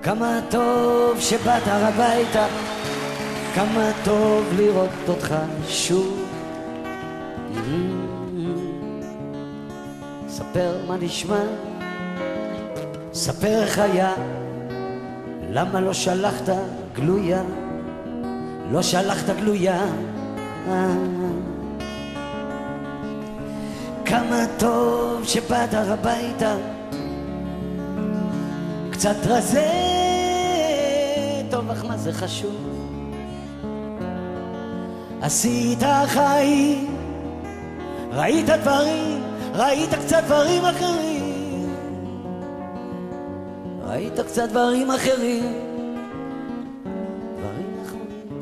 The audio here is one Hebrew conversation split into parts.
כמה טוב שבאת הביתה, כמה טוב לראות אותך שוב. ספר מה נשמע, ספר איך היה, למה לא שלחת גלויה, לא שלחת גלויה. כמה טוב שבאת הביתה, קצת רזה, טוב אך מה זה חשוב. עשית חיים, ראית דברים, ראית קצת דברים אחרים, ראית קצת דברים אחרים, דברים אחרים.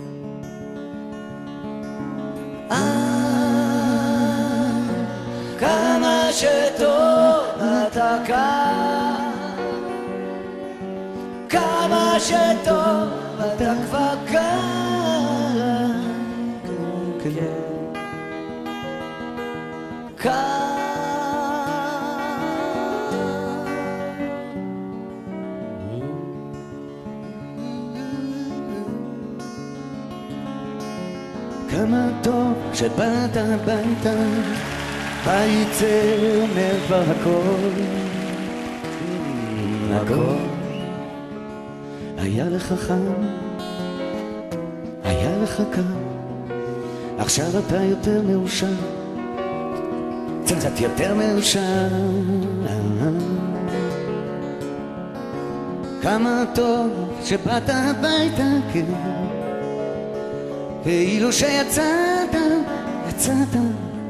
כמה שטוב אתה כאן, כמה שטוב אתה כבר כאן, כאן. כמה טוב שבאת הביתה, בית זה אומר כבר הכל, הכל. היה לך חם, היה לך קר, עכשיו אתה יותר מאושר, קצת יותר מאושר. כמה טוב שבאת הביתה, כן, ואילו שיצאת, יצאת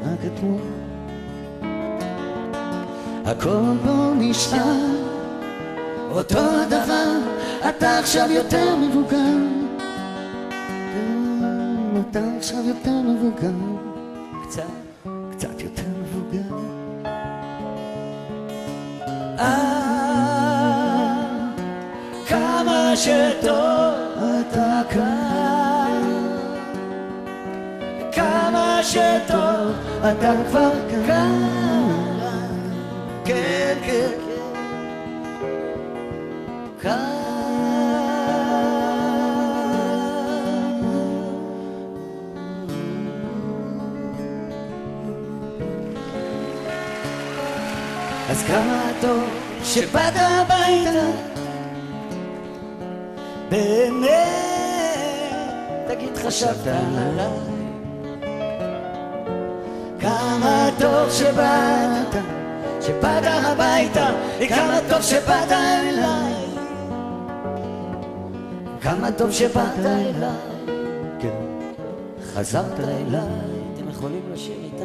רק אתמול. הכל פה נשאר אותו הדבר, אתה עכשיו יותר מבוגר, אתה עכשיו יותר מבוגר, קצת יותר מבוגר. כמה שטוב אתה כאן, כמה שטוב אתה כבר כאן, כן, כן, כאן. אז כמה טוב שבאת הביתה, באמת, תגיד חשבת עליי. כמה טוב שבאת הביתה, כמה טוב שבאת אליי, כמה טוב שבאת אליי, חזרת אליי. אתם יכולים לשיר איתה?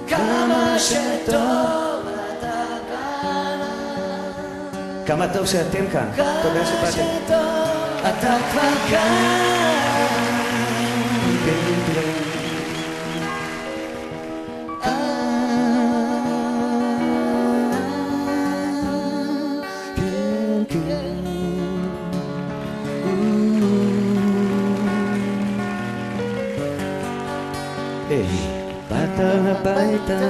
כמה שטוב אתה כאן, כמה טוב שאתם כאן, תודה שבאתם. כמה שטוב אתה כבר כאן, באת הביתה